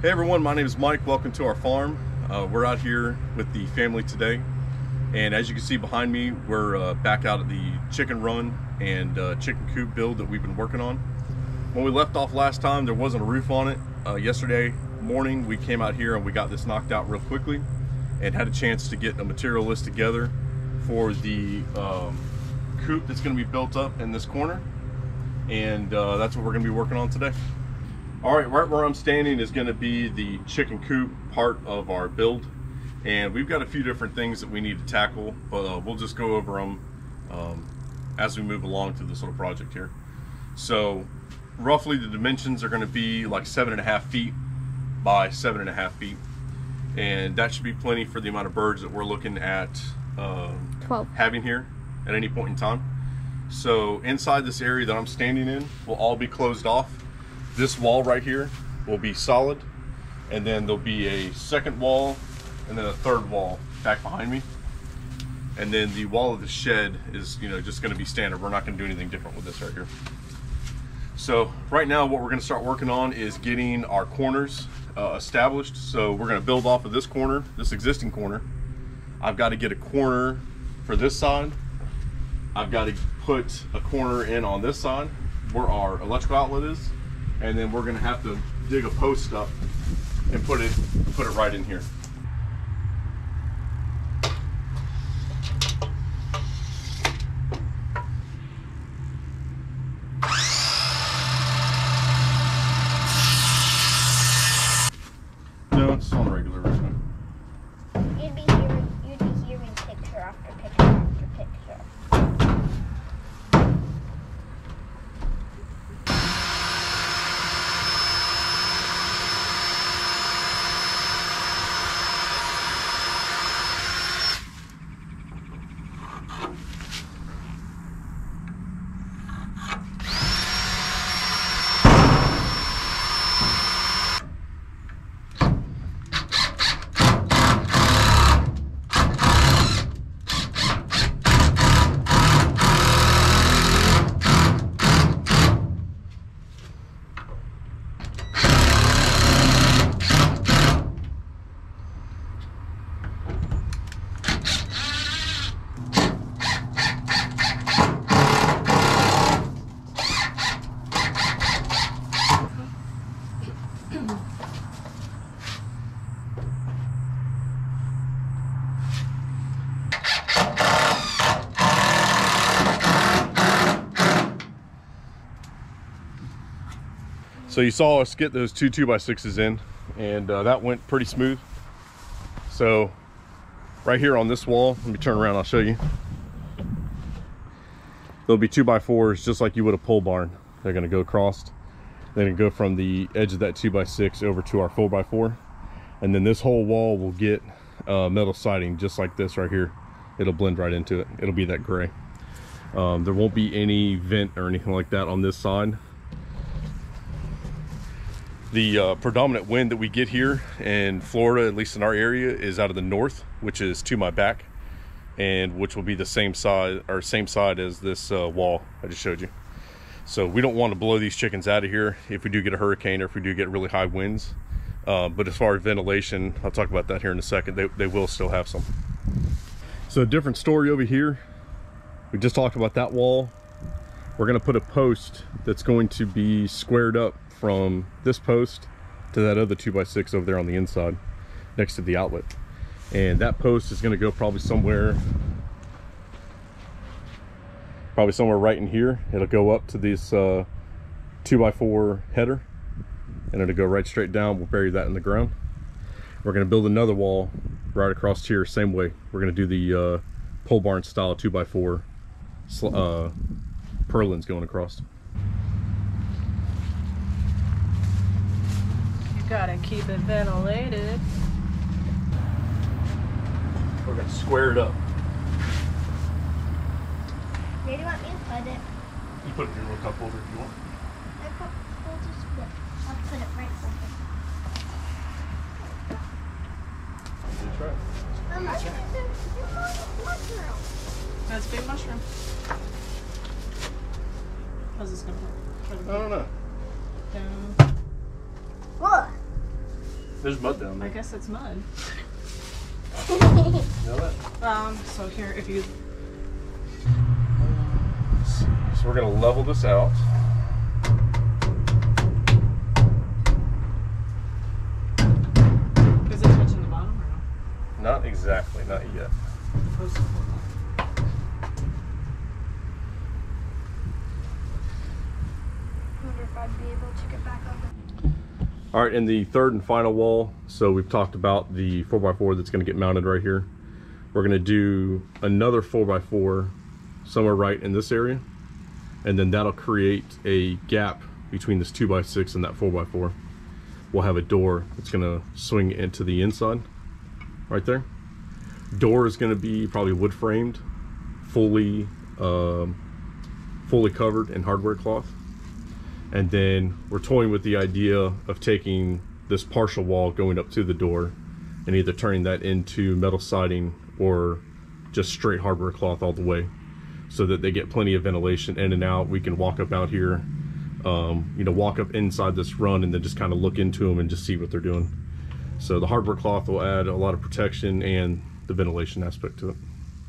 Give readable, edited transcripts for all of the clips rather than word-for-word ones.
Hey everyone, my name is Mike. Welcome to our farm. We're out here with the family today, and as you can see behind me, we're back out at the chicken run and chicken coop build that we've been working on. When we left off last time, there wasn't a roof on it. Yesterday morning we came out here and we got this knocked out real quickly and had a chance to get a material list together for the coop that's going to be built up in this corner, and that's what we're going to be working on today. All right, right where I'm standing is going to be the chicken coop part of our build, and we've got a few different things that we need to tackle, but we'll just go over them as we move along through this little project here. So roughly the dimensions are going to be like 7.5 feet by 7.5 feet, and that should be plenty for the amount of birds that we're looking at 12 having here at any point in time. So inside this area that I'm standing in will all be closed off. This wall right here will be solid, and then there'll be a second wall and then a third wall back behind me, and then the wall of the shed is, you know, just going to be standard. We're not going to do anything different with this right here. So right now what we're going to start working on is getting our corners established. So we're going to build off of this corner, this existing corner. I've got to get a corner for this side. I've got to put a corner in on this side where our electrical outlet is, and then we're going to have to dig a post up and put it right in here. No, it's on regular right now. You'd be hearing picture after picture after picture. So you saw us get those two 2x6s in, and that went pretty smooth. So right here on this wall, let me turn around, I'll show you. There'll be 2x4s just like you would a pole barn. They're going to go across, then go from the edge of that 2x6 over to our 4x4, and then this whole wall will get metal siding just like this right here. It'll blend right into it. It'll be that gray. There won't be any vent or anything like that on this side. The predominant wind that we get here in Florida, at least in our area, is out of the north, which is to my back, and which will be the same side as this wall I just showed you. So we don't want to blow these chickens out of here if we do get a hurricane or if we do get really high winds. But as far as ventilation, I'll talk about that here in a second. They will still have some. So a different story over here. We just talked about that wall. We're going to put a post that's going to be squared up from this post to that other 2x6 over there on the inside next to the outlet, and that post is going to go probably somewhere right in here. It'll go up to this 2x4 header, and it'll go right straight down. We'll bury that in the ground. We're going to build another wall right across here, same way. We're going to do the pole barn style 2x4 purlins going across. Gotta keep it ventilated. We're gonna square it up. Where do you want me to put it? You put it in your little cup holder if you want. We'll just put, I'll put it right over. That's right. Mushroom. That's a big mushroom. How's this gonna work? I don't know. Down. Whoa. There's mud down I there. guess it's mud. You know that? So here, if you... Let's see. So we're gonna level this out. Is it touching the bottom or no? Not exactly, not yet. Supposed to. Wonder if I'd be able to get back on the... All right, and the third and final wall, so we've talked about the 4x4 that's going to get mounted right here. We're going to do another 4x4 somewhere right in this area, and then that'll create a gap between this 2x6 and that 4x4. We'll have a door that's going to swing into the inside right there. Door is going to be probably wood framed, fully covered in hardware cloth. And then we're toying with the idea of taking this partial wall going up to the door and either turning that into metal siding or just straight hardware cloth all the way, so that they get plenty of ventilation in and out. We can walk up out here, you know, walk up inside this run and then just kind of look into them and just see what they're doing. So the hardware cloth will add a lot of protection and the ventilation aspect to it.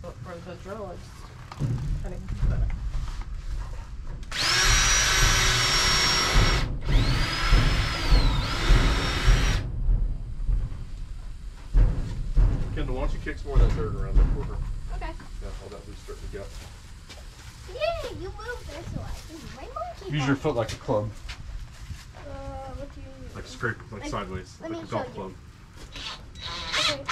For the drill, I didn't think about it. Kendall, why don't you kick some more of that dirt around there for her? Okay. Yeah, all that loose dirt we got. Yeah, you move this way. This is my monkey. Use your foot like a club, What do you mean? like scrape, like sideways, let like me a golf show you. club. Okay,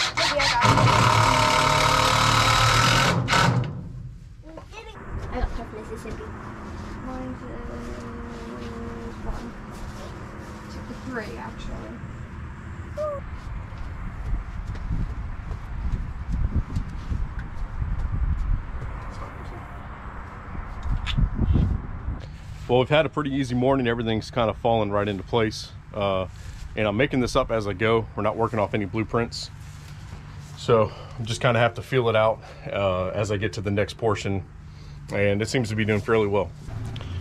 maybe I got tough Mississippi. Mine's one. 3 actually. Well, we've had a pretty easy morning. Everything's kind of fallen right into place. And I'm making this up as I go. We're not working off any blueprints. So I just kind of have to feel it out as I get to the next portion. And it seems to be doing fairly well.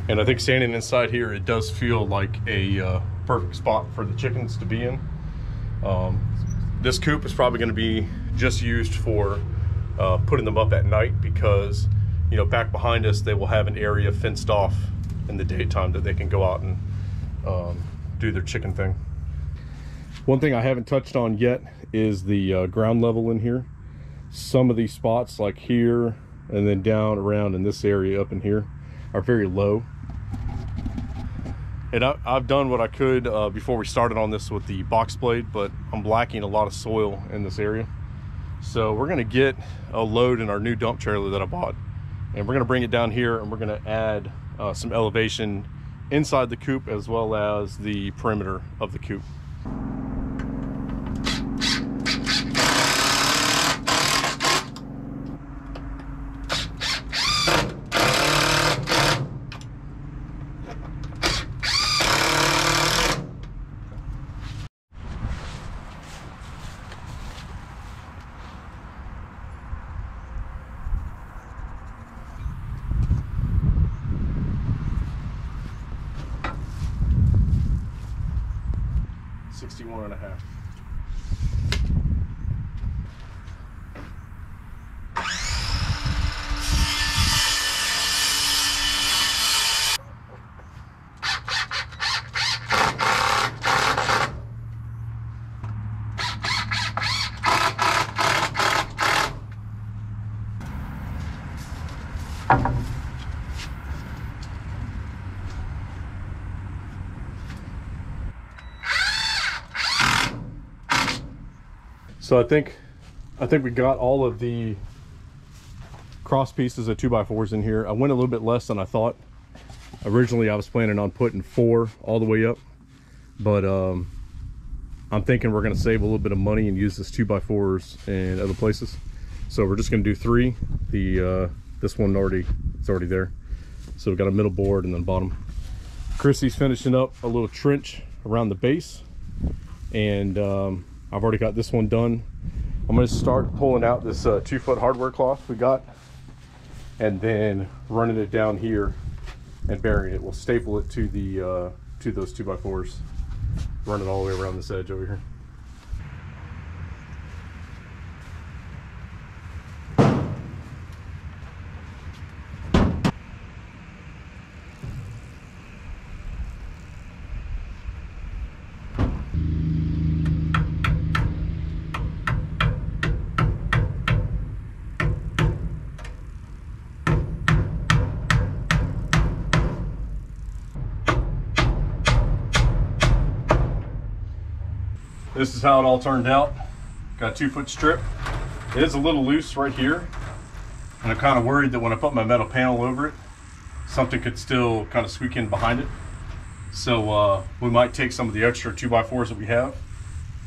And I think standing inside here, it does feel like a perfect spot for the chickens to be in. This coop is probably going to be just used for putting them up at night, because, you know, back behind us, they will have an area fenced off in the daytime that they can go out and do their chicken thing. One thing I haven't touched on yet is the ground level in here. Some of these spots, like here and then down around in this area up in here, are very low. And I've done what I could before we started on this with the box blade, but I'm lacking a lot of soil in this area. So we're gonna get a load in our new dump trailer that I bought, and we're gonna bring it down here, and we're gonna add some elevation inside the coop as well as the perimeter of the coop. One and a half. So I think we got all of the cross pieces of 2x4s in here. I went a little bit less than I thought. Originally I was planning on putting 4 all the way up, but I'm thinking we're going to save a little bit of money and use this 2x4s in other places. So we're just going to do 3. This one it's already there. So we've got a middle board and then bottom. Chrissy's finishing up a little trench around the base, and I've already got this one done. I'm going to start pulling out this 2-foot hardware cloth we got, and then running it down here and burying it. We'll staple it to the to those 2x4s, run it all the way around this edge over here. This is how it all turned out. Got a 2-foot strip. It is a little loose right here, and I'm kind of worried that when I put my metal panel over it, something could still kind of squeak in behind it. So we might take some of the extra 2x4s that we have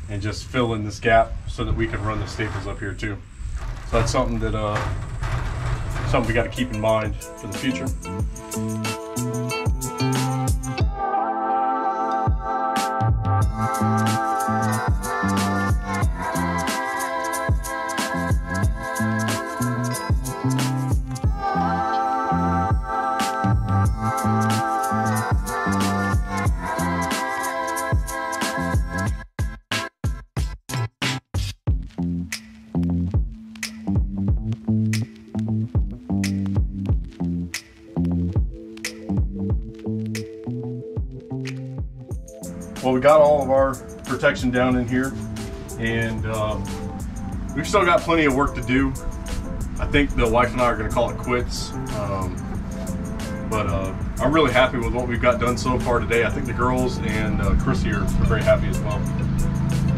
and just fill in this gap so that we can run the staples up here too. So that's something that something we got to keep in mind for the future. Well, we got all of our protection down in here, and we've still got plenty of work to do. I think the wife and I are going to call it quits, but I'm really happy with what we've got done so far today. I think the girls and Chrissy are very happy as well,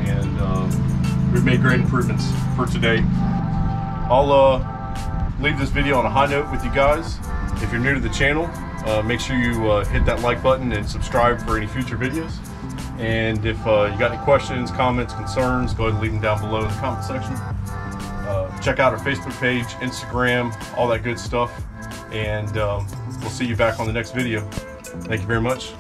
and we've made great improvements for today. I'll leave this video on a high note with you guys. If you're new to the channel, make sure you hit that like button and subscribe for any future videos. And if you got any questions, comments, concerns, go ahead and leave them down below in the comment section. Check out our Facebook page, Instagram, all that good stuff. And we'll see you back on the next video. Thank you very much.